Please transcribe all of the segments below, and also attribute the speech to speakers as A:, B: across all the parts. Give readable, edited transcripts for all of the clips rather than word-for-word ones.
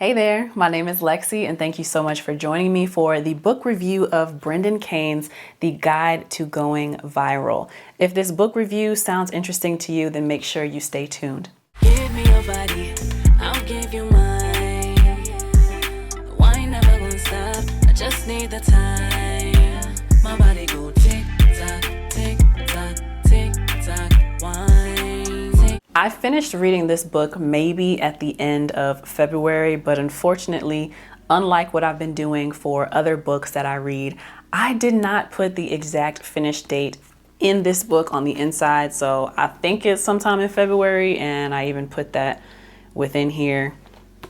A: Hey there, my name is Lexi, and thank you so much for joining me for the book review of Brendan Kane's The Guide to Going Viral. If this book review sounds interesting to you, then make sure you stay tuned.
B: Give me your body, I'll give you mine. Why never gonna stop? I just need the time. My body go tick tock, tick tock, tick tock, wine.
A: I finished reading this book maybe at the end of February, but unfortunately, unlike what I've been doing for other books that I read, I did not put the exact finish date in this book on the inside. So I think it's sometime in February, and I even put that within here,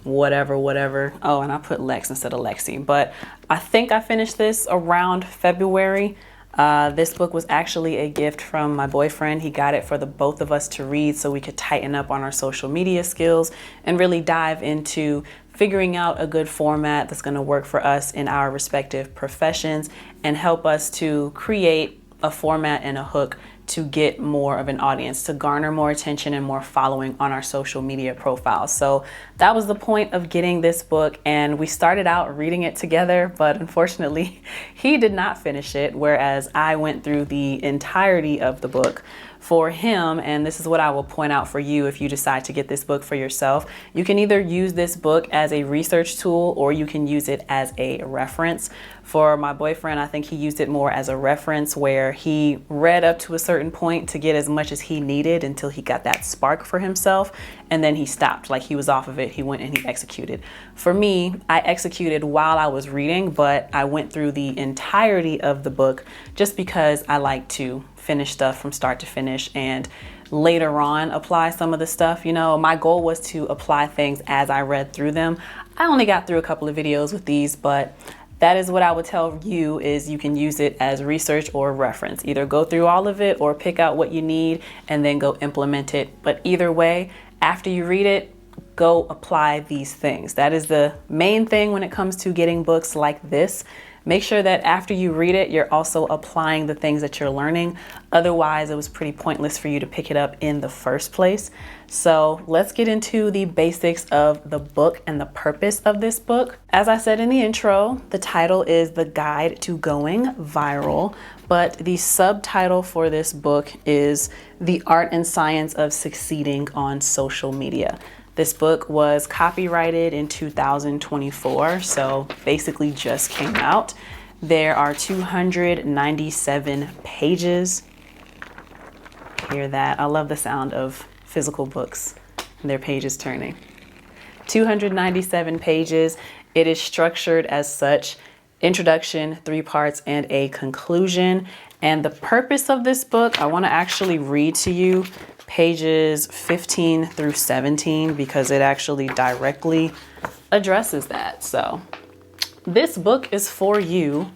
A: whatever. Oh, and I put Lex instead of Lexi, but I think I finished this around February. This book was actually a gift from my boyfriend. He got it for the both of us to read so we could tighten up on our social media skills and really dive into figuring out a good format that's going to work for us in our respective professions and help us to create a format and a hook to get more of an audience, to garner more attention and more following on our social media profiles. So that was the point of getting this book, and we started out reading it together, but unfortunately he did not finish it, whereas I went through the entirety of the book for him. And this is what I will point out for you if you decide to get this book for yourself. You can either use this book as a research tool or you can use it as a reference. For my boyfriend, I think he used it more as a reference where he read up to a certain point to get as much as he needed until he got that spark for himself, and then he stopped, like he was off of it. He went and he executed. For me, I executed while I was reading, but I went through the entirety of the book just because I like to finish stuff from start to finish and later on apply some of the stuff. You know, my goal was to apply things as I read through them. I only got through a couple of videos with these, but that is what I would tell you, is you can use it as research or reference. Either go through all of it or pick out what you need and then go implement it. But either way, after you read it, go apply these things. That is the main thing when it comes to getting books like this. Make sure that after you read it, you're also applying the things that you're learning. Otherwise, it was pretty pointless for you to pick it up in the first place. So let's get into the basics of the book and the purpose of this book. As I said in the intro, the title is The Guide to Going Viral, but the subtitle for this book is The Art and Science of Succeeding on Social Media. This book was copyrighted in 2024, so basically just came out. There are 297 pages. Hear that? I love the sound of physical books and their pages turning. 297 pages. It is structured as such: introduction, 3 parts, and a conclusion. And the purpose of this book, I want to actually read to you pages 15 through 17 because it actually directly addresses that. So this book is for you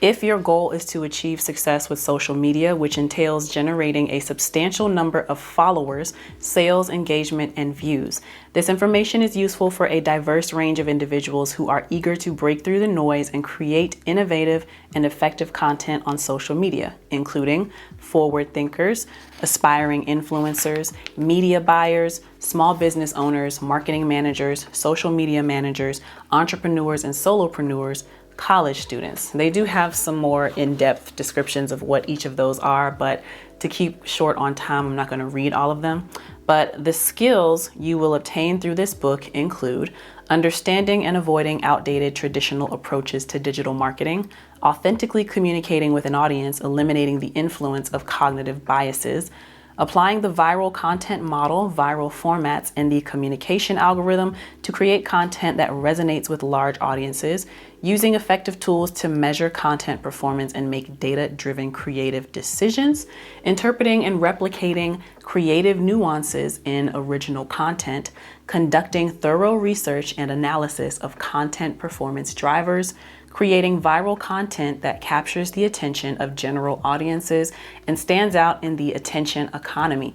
A: if your goal is to achieve success with social media, which entails generating a substantial number of followers, sales, engagement, and views. This information is useful for a diverse range of individuals who are eager to break through the noise and create innovative and effective content on social media, including forward thinkers, aspiring influencers, media buyers, small business owners, marketing managers, social media managers, entrepreneurs and solopreneurs, college students. They do have some more in-depth descriptions of what each of those are, but to keep short on time, I'm not going to read all of them. But the skills you will obtain through this book include understanding and avoiding outdated traditional approaches to digital marketing, authentically communicating with an audience, eliminating the influence of cognitive biases, applying the viral content model, viral formats, and the communication algorithm to create content that resonates with large audiences, using effective tools to measure content performance and make data-driven creative decisions, interpreting and replicating creative nuances in original content, conducting thorough research and analysis of content performance drivers, creating viral content that captures the attention of general audiences and stands out in the attention economy,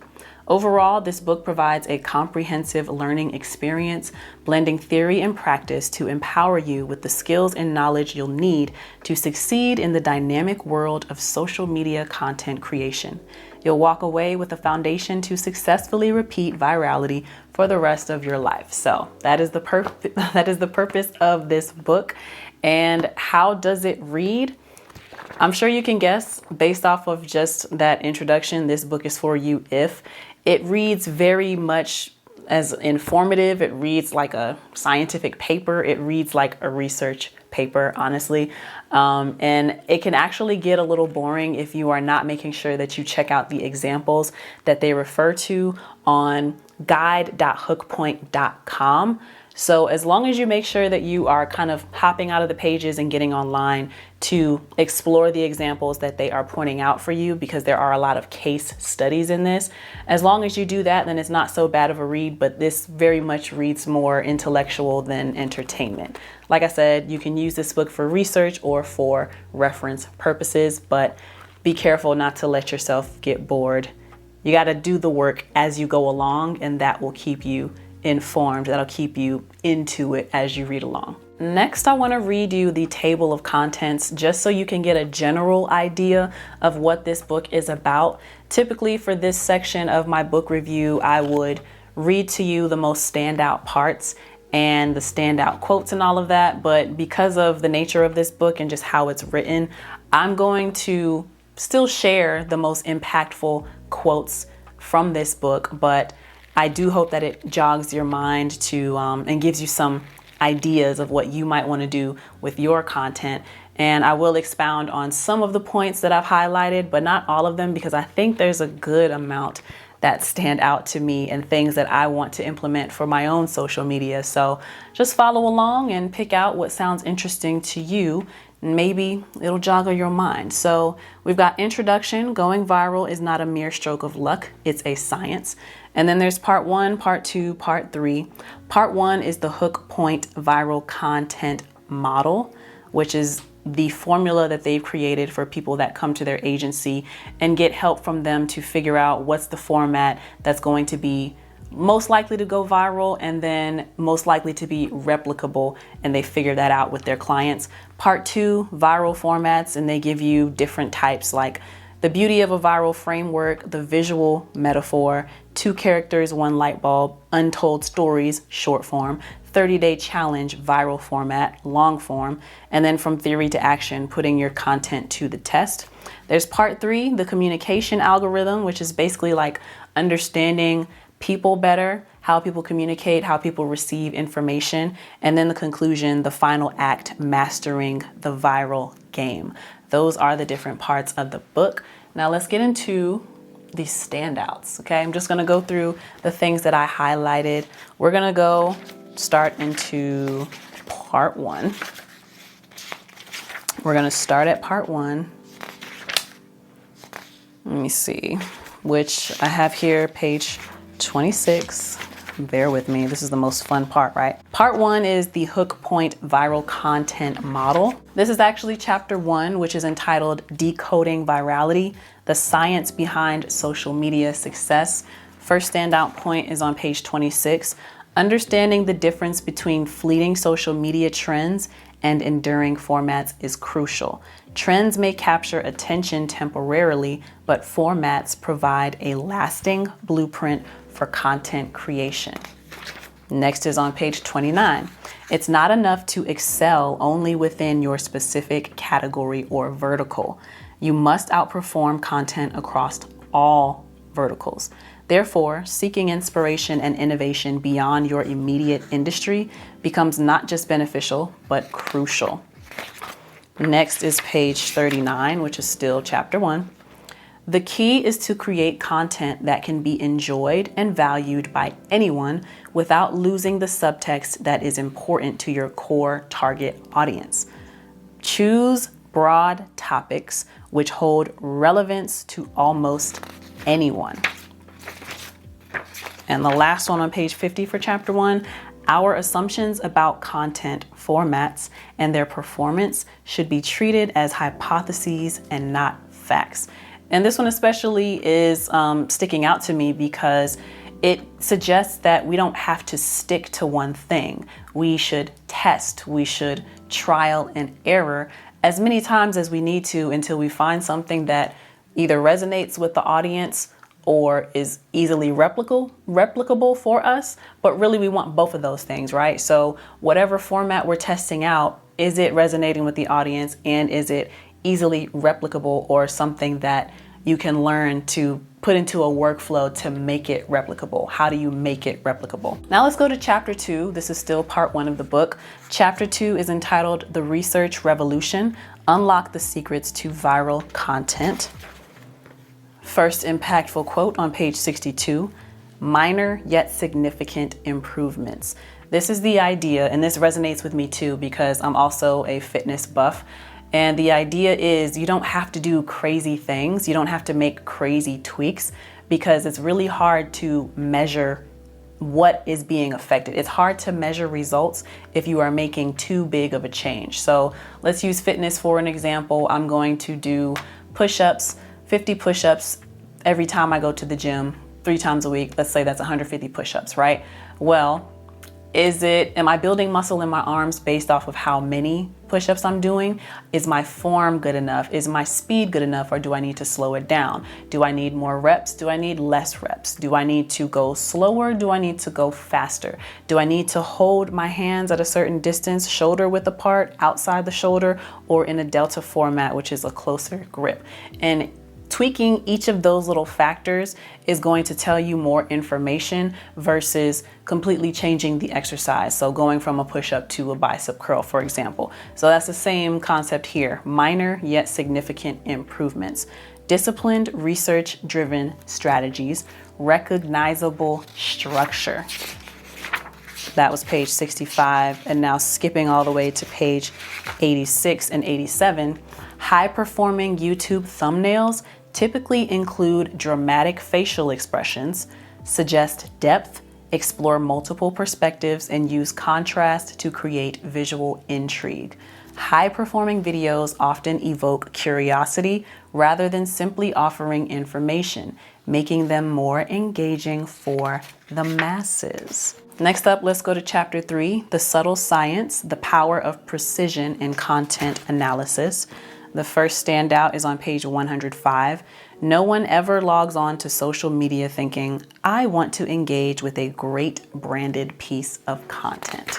A: Overall, this book provides a comprehensive learning experience, blending theory and practice to empower you with the skills and knowledge you'll need to succeed in the dynamic world of social media content creation. You'll walk away with a foundation to successfully repeat virality for the rest of your life. So that is the purpose of this book. And how does it read? I'm sure you can guess based off of just that introduction, this book is for you if. It reads very much as informative. It reads like a scientific paper. It reads like a research paper, honestly. And it can actually get a little boring if you are not making sure that you check out the examples that they refer to on guide.hookpoint.com. So as long as you make sure that you are kind of hopping out of the pages and getting online to explore the examples that they are pointing out for you, because there are a lot of case studies in this. As long as you do that, then it's not so bad of a read, but this very much reads more intellectual than entertainment. Like I said, you can use this book for research or for reference purposes, but be careful not to let yourself get bored. You got to do the work as you go along, and that will keep you informed. That'll keep you into it as you read along. Next, I want to read you the table of contents just so you can get a general idea of what this book is about. Typically for this section of my book review, I would read to you the most standout parts and the standout quotes and all of that. But because of the nature of this book and just how it's written, I'm going to still share the most impactful quotes from this book, but I do hope that it jogs your mind to and gives you some ideas of what you might want to do with your content. And I will expound on some of the points that I've highlighted, but not all of them, because I think there's a good amount that stand out to me and things that I want to implement for my own social media. So just follow along and pick out what sounds interesting to you. Maybe it'll joggle your mind. So we've got introduction. Going viral is not a mere stroke of luck. It's a science. And then there's part 1, part 2, part 3. Part 1 is the hook point viral content model, which is the formula that they've created for people that come to their agency and get help from them to figure out what's the format that's going to be most likely to go viral and then most likely to be replicable, and they figure that out with their clients. Part 2, viral formats, and they give you different types like the beauty of a viral framework, the visual metaphor, 2 characters, 1 light bulb, untold stories, short form, 30-day challenge, viral format, long form, and then from theory to action, putting your content to the test. There's part 3, the communication algorithm, which is basically like understanding people better, how people communicate, how people receive information, and then the conclusion, the final act, mastering the viral game. Those are the different parts of the book. Now let's get into the standouts, okay? I'm just gonna go through the things that I highlighted. We're gonna go start into part 1. We're gonna start at part 1. Let me see, which I have here, page 26. Bear with me. This is the most fun part, right? Part 1 is the hook point viral content model. This is actually chapter 1, which is entitled Decoding Virality, the Science Behind Social Media Success. First standout point is on page 26. Understanding the difference between fleeting social media trends and enduring formats is crucial. Trends may capture attention temporarily, but formats provide a lasting blueprint for content creation. Next is on page 29. It's not enough to excel only within your specific category or vertical. You must outperform content across all verticals. Therefore, seeking inspiration and innovation beyond your immediate industry becomes not just beneficial, but crucial. Next is page 39, which is still chapter 1. The key is to create content that can be enjoyed and valued by anyone without losing the subtext that is important to your core target audience. Choose broad topics which hold relevance to almost anyone. And the last one on page 50 for chapter 1, our assumptions about content formats and their performance should be treated as hypotheses and not facts. And this one especially is sticking out to me because it suggests that we don't have to stick to one thing. We should test, we should trial and error as many times as we need to until we find something that either resonates with the audience or is easily replicable for us. But really we want both of those things, right? So whatever format we're testing out, is it resonating with the audience, and is it easily replicable or something that you can learn to put into a workflow to make it replicable? How do you make it replicable? Now let's go to chapter 2. This is still part 1 of the book. Chapter 2 is entitled The Research Revolution: Unlock the Secrets to Viral Content. First impactful quote on page 62, minor yet significant improvements. This is the idea, and this resonates with me too because I'm also a fitness buff. And the idea is you don't have to do crazy things. You don't have to make crazy tweaks because it's really hard to measure what is being affected. It's hard to measure results if you are making too big of a change. So let's use fitness for an example. I'm going to do push-ups, 50 push-ups every time I go to the gym 3 times a week. Let's say that's 150 push-ups, right? Well, am I building muscle in my arms based off of how many push-ups I'm doing? Is my form good enough? Is my speed good enough, or do I need to slow it down? Do I need more reps? Do I need less reps? Do I need to go slower? Do I need to go faster? Do I need to hold my hands at a certain distance, shoulder width apart, outside the shoulder, or in a delta format, which is a closer grip? And tweaking each of those little factors is going to tell you more information versus completely changing the exercise. So going from a push-up to a bicep curl, for example. So that's the same concept here. Minor yet significant improvements. Disciplined, research-driven strategies. Recognizable structure. That was page 65. And now skipping all the way to page 86 and 87. High-performing YouTube thumbnails typically include dramatic facial expressions, suggest depth, explore multiple perspectives, and use contrast to create visual intrigue. High-performing videos often evoke curiosity rather than simply offering information, making them more engaging for the masses. Next up, let's go to chapter 3, The Subtle Science, the Power of Precision in Content Analysis. The first standout is on page 105. No one ever logs on to social media thinking, I want to engage with a great branded piece of content.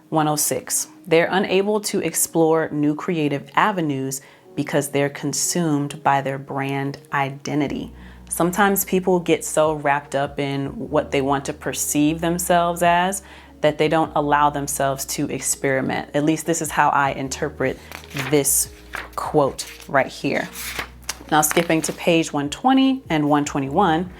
A: 106. They're unable to explore new creative avenues because they're consumed by their brand identity. Sometimes people get so wrapped up in what they want to perceive themselves as that they don't allow themselves to experiment. At least this is how I interpret this quote right here. Now skipping to page 120 and 121,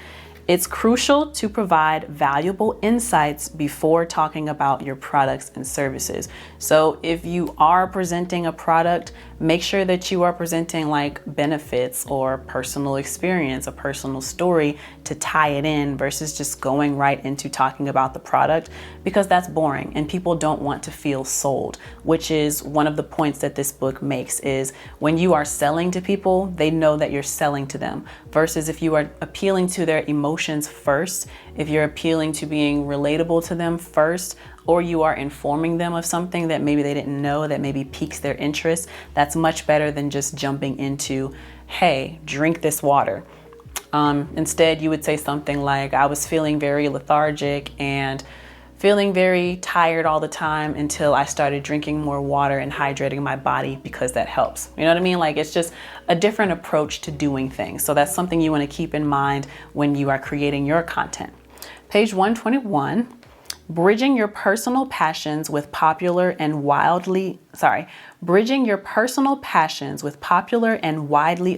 A: it's crucial to provide valuable insights before talking about your products and services. So if you are presenting a product, make sure that you are presenting like benefits or personal experience, a personal story to tie it in versus just going right into talking about the product, because that's boring and people don't want to feel sold, which is one of the points that this book makes. Is when you are selling to people, they know that you're selling to them, versus if you are appealing to their emotions first, if you're appealing to being relatable to them first, or you are informing them of something that maybe they didn't know that maybe piques their interest, that's much better than just jumping into, hey, drink this water. Instead, you would say something like, I was feeling very lethargic and feeling very tired all the time until I started drinking more water and hydrating my body, because that helps. You know what I mean? Like, it's just a different approach to doing things. So that's something you want to keep in mind when you are creating your content. Page 121. Bridging your personal passions with popular and widely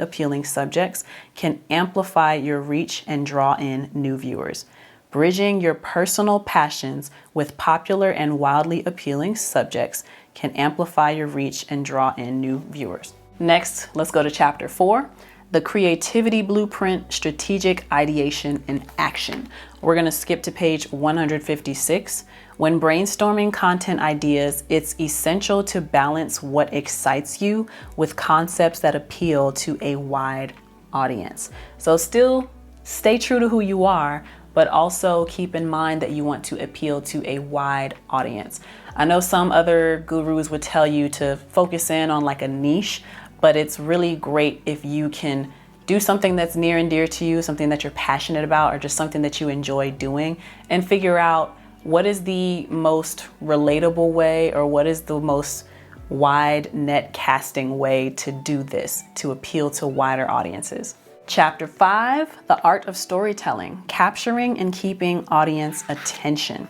A: appealing subjects can amplify your reach and draw in new viewers. Bridging your personal passions with popular and wildly appealing subjects can amplify your reach and draw in new viewers. Next, let's go to chapter 4. The Creativity Blueprint, Strategic Ideation and Action. We're going to skip to page 156. When brainstorming content ideas, it's essential to balance what excites you with concepts that appeal to a wide audience. So still stay true to who you are, but also keep in mind that you want to appeal to a wide audience. I know some other gurus would tell you to focus in on like a niche, but it's really great if you can do something that's near and dear to you, something that you're passionate about, or just something that you enjoy doing, and figure out what is the most relatable way, or what is the most wide net casting way to do this, to appeal to wider audiences. Chapter 5, The Art of Storytelling, Capturing and Keeping Audience Attention.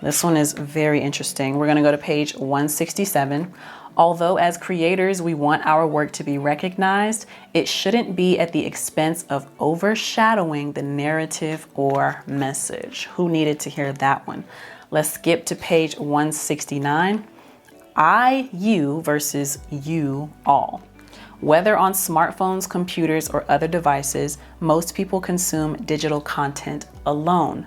A: This one is very interesting. We're going to go to page 167. Although as creators, we want our work to be recognized, it shouldn't be at the expense of overshadowing the narrative or message. Who needed to hear that one? Let's skip to page 169. I, you versus you all. Whether on smartphones, computers, or other devices, most people consume digital content alone.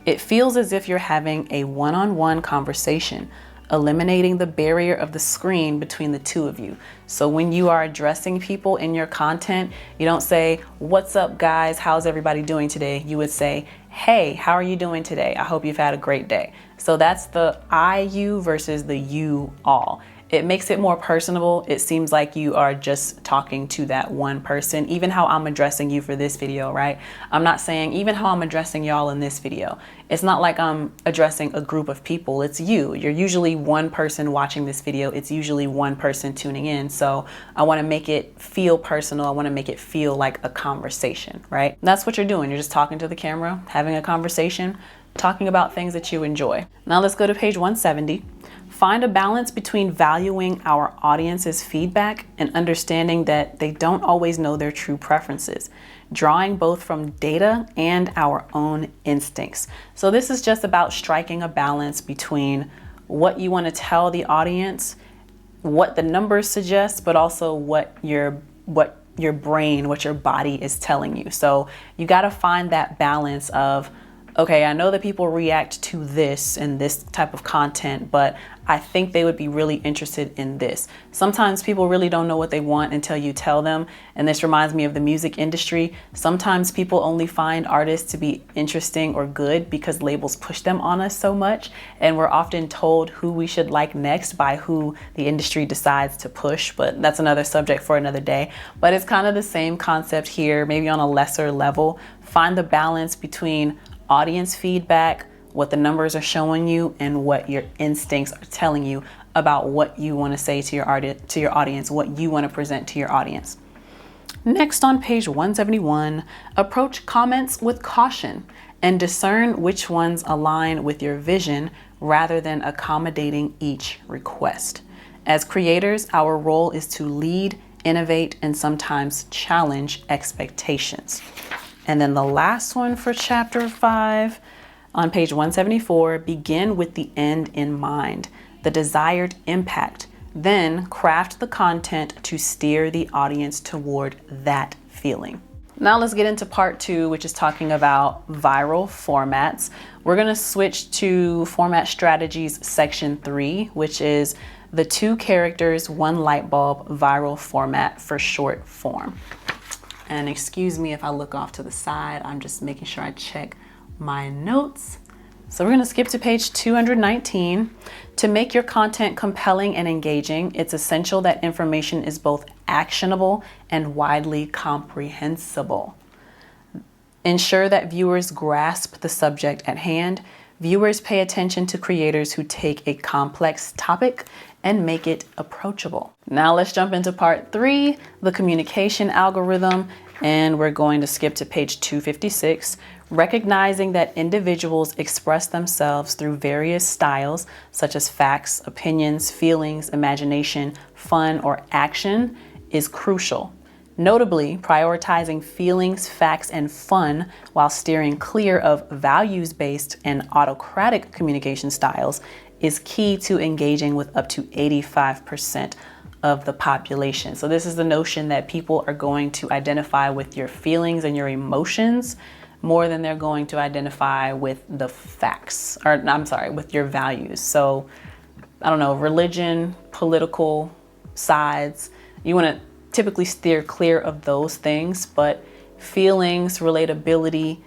A: It feels as if you're having a one-on-one conversation, eliminating the barrier of the screen between the two of you. So when you are addressing people in your content, you don't say, "What's up, guys? How's everybody doing today?" You would say, "Hey, how are you doing today? I hope you've had a great day." So that's the I, you versus the you, all. It makes it more personable. It seems like you are just talking to that one person. Even how I'm addressing you for this video, right? I'm not saying even how I'm addressing y'all in this video. It's not like I'm addressing a group of people. It's you. You're usually one person watching this video. It's usually one person tuning in. So I want to make it feel personal. I want to make it feel like a conversation, right? That's what you're doing. You're just talking to the camera, having a conversation, talking about things that you enjoy. Now let's go to page 170. Find a balance between valuing our audience's feedback and understanding that they don't always know their true preferences, drawing both from data and our own instincts. So this is just about striking a balance between what you want to tell the audience, what the numbers suggest, but also what your brain, what your body is telling you. So you got to find that balance of, okay, I know that people react to this and this type of content, but I think they would be really interested in this. Sometimes people really don't know what they want until you tell them. And this reminds me of the music industry. Sometimes people only find artists to be interesting or good because labels push them on us so much. And we're often told who we should like next by who the industry decides to push. But that's another subject for another day. But it's kind of the same concept here, maybe on a lesser level. Find the balance between audience feedback, what the numbers are showing you, and what your instincts are telling you about what you want to say to your audience, what you want to present to your audience. Next, on page 171, approach comments with caution and discern which ones align with your vision rather than accommodating each request. As creators, our role is to lead, innovate, and sometimes challenge expectations. And then the last one for chapter 5, on page 174, begin with the end in mind, the desired impact. Then craft the content to steer the audience toward that feeling. Now let's get into part 2, which is talking about viral formats. We're going to switch to format strategies section 3, which is the 2 characters, 1 light bulb viral format for short form. And excuse me if I look off to the side, I'm just making sure I check my notes. So we're going to skip to page 219. To make your content compelling and engaging, it's essential that information is both actionable and widely comprehensible. Ensure that viewers grasp the subject at hand. Viewers pay attention to creators who take a complex topic and make it approachable. Now let's jump into part 3, the communication algorithm, and we're going to skip to page 256. Recognizing that individuals express themselves through various styles, such as facts, opinions, feelings, imagination, fun, or action, is crucial. Notably, prioritizing feelings, facts, and fun while steering clear of values-based and autocratic communication styles is key to engaging with up to 85% of the population. So this is the notion that people are going to identify with your feelings and your emotions more than they're going to identify with the facts, or I'm sorry, with your values. So I don't know, religion, political sides, you want to typically steer clear of those things, but feelings, relatability,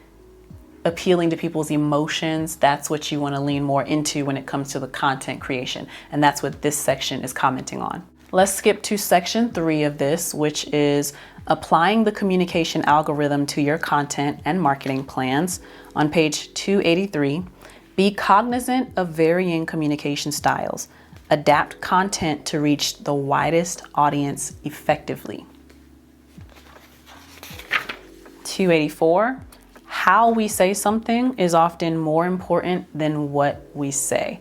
A: appealing to people's emotions, that's what you want to lean more into when it comes to the content creation. And that's what this section is commenting on. Let's skip to section 3 of this, which is applying the communication algorithm to your content and marketing plans. On page 283, be cognizant of varying communication styles. Adapt content to reach the widest audience effectively. 284, how we say something is often more important than what we say.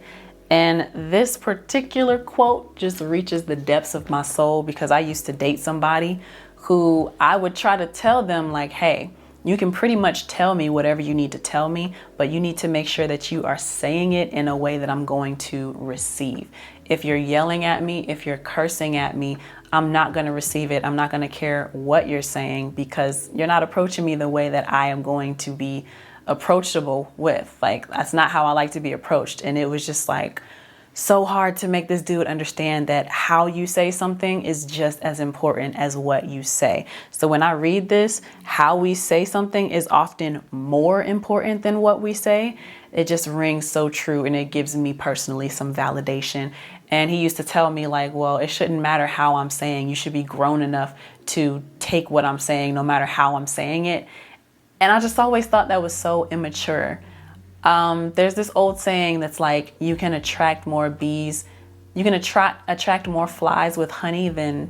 A: And this particular quote just reaches the depths of my soul, because I used to date somebody who I would try to tell them like, hey, you can pretty much tell me whatever you need to tell me, but you need to make sure that you are saying it in a way that I'm going to receive. If you're yelling at me, if you're cursing at me, I'm not going to receive it. I'm not going to care what you're saying, because you're not approaching me the way that I am going to be approachable with. Like, that's not how I like to be approached. And it was just like so hard to make this dude understand that how you say something is just as important as what you say. So when I read this, how we say something is often more important than what we say. It just rings so true, and it gives me personally some validation. And he used to tell me like, well, it shouldn't matter how I'm saying. You should be grown enough to take what I'm saying, no matter how I'm saying it. And I just always thought that was so immature. There's this old saying that's like, you can attract more bees, you can attract more flies with honey than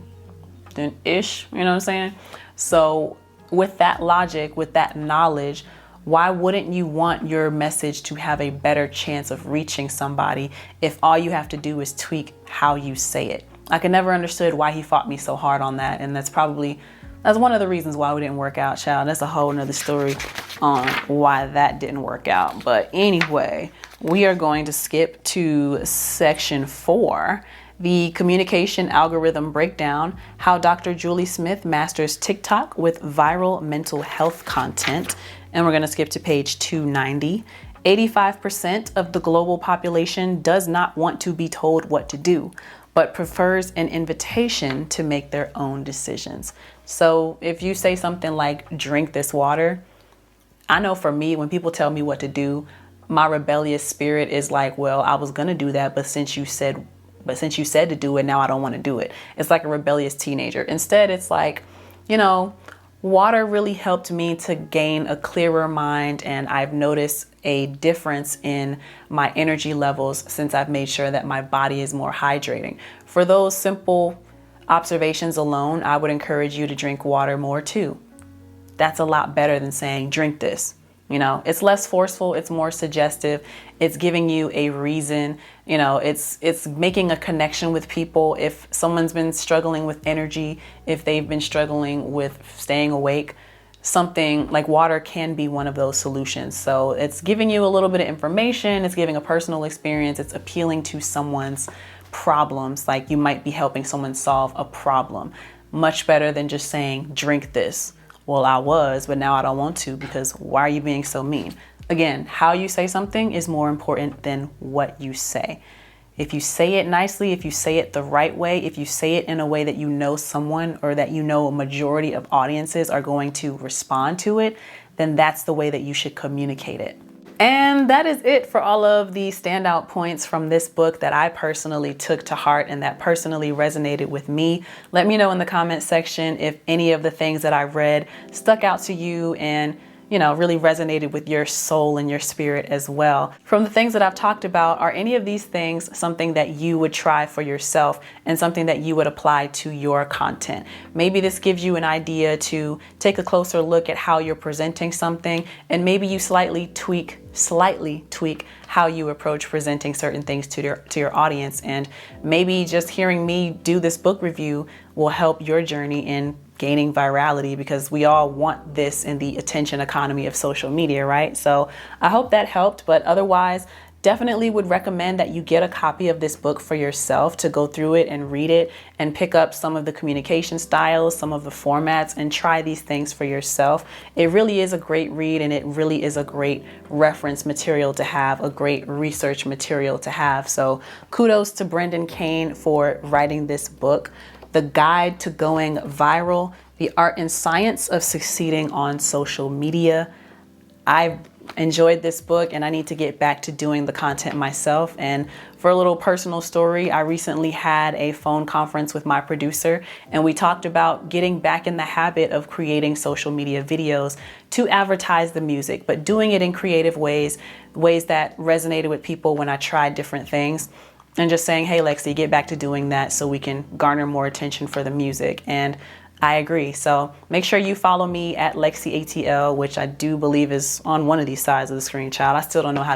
A: ish, you know what I'm saying? So with that logic, with that knowledge, why wouldn't you want your message to have a better chance of reaching somebody if all you have to do is tweak how you say it? I could never understood why he fought me so hard on that. And that's one of the reasons why we didn't work out, child. That's a whole nother story on why that didn't work out. But anyway, we are going to skip to section 4, the communication algorithm breakdown, how Dr. Julie Smith masters TikTok with viral mental health content. And we're going to skip to page 290. 85% of the global population does not want to be told what to do, but prefers an invitation to make their own decisions. So if you say something like, drink this water, I know for me, when people tell me what to do, my rebellious spirit is like, well, I was going to do that, but since you said to do it, now I don't want to do it. It's like a rebellious teenager. Instead, it's like, water really helped me to gain a clearer mind, and I've noticed a difference in my energy levels since I've made sure that my body is more hydrating. For those simple observations alone, I would encourage you to drink water more too. That's a lot better than saying, drink this. It's less forceful, it's more suggestive, it's giving you a reason, it's making a connection with people. If someone's been struggling with energy, if they've been struggling with staying awake, something like water can be one of those solutions. So it's giving you a little bit of information, it's giving a personal experience, it's appealing to someone's problems, like you might be helping someone solve a problem. Much better than just saying, drink this. Well, I was, but now I don't want to, because why are you being so mean? Again, how you say something is more important than what you say. If you say it nicely, if you say it the right way, if you say it in a way that someone, or that a majority of audiences are going to respond to it, then that's the way that you should communicate it. And that is it for all of the standout points from this book that I personally took to heart and that personally resonated with me. Let me know in the comment section if any of the things that I read stuck out to you and really resonated with your soul and your spirit as well. From the things that I've talked about, are any of these things something that you would try for yourself and something that you would apply to your content? Maybe this gives you an idea to take a closer look at how you're presenting something, and maybe you slightly tweak how you approach presenting certain things to your audience. And maybe just hearing me do this book review will help your journey in gaining virality, because we all want this in the attention economy of social media, right? So I hope that helped, but otherwise, definitely would recommend that you get a copy of this book for yourself to go through it and read it and pick up some of the communication styles, some of the formats, and try these things for yourself. It really is a great read, and it really is a great reference material to have, a great research material to have. So kudos to Brendan Kane for writing this book. The Guide to Going Viral, The Art and Science of Succeeding on Social Media. I enjoyed this book and I need to get back to doing the content myself. And for a little personal story, I recently had a phone conference with my producer and we talked about getting back in the habit of creating social media videos to advertise the music, but doing it in creative ways that resonated with people when I tried different things. And just saying, hey, LexC, get back to doing that so we can garner more attention for the music. And I agree. So make sure you follow me at LexCATL, which I do believe is on one of these sides of the screen, child. I still don't know how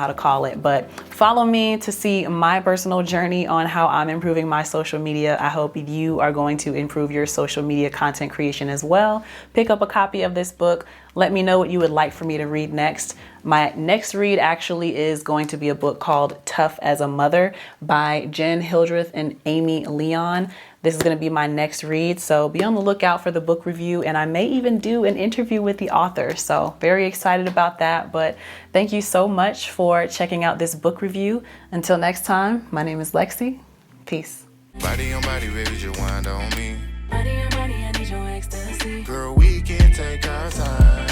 A: to call it, but follow me to see my personal journey on how I'm improving my social media. I hope you are going to improve your social media content creation as well. Pick up a copy of this book. Let me know what you would like for me to read next. My next read actually is going to be a book called Tough as a Mother by Jen Hildreth and Amy Leon. This is going to be my next read, so be on the lookout for the book review, and I may even do an interview with the author, so very excited about that. But thank you so much for checking out this book review. Until next time, my name is LexC. Peace.
C: Body on body, baby, just wind on me.
B: Body on body, I need your ecstasy.
C: Girl, we can take our time.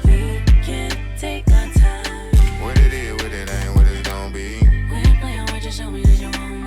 B: We can take our time.
C: What it is, what it ain't, what it's gonna be.
B: Quit playing with you, show me that you want me.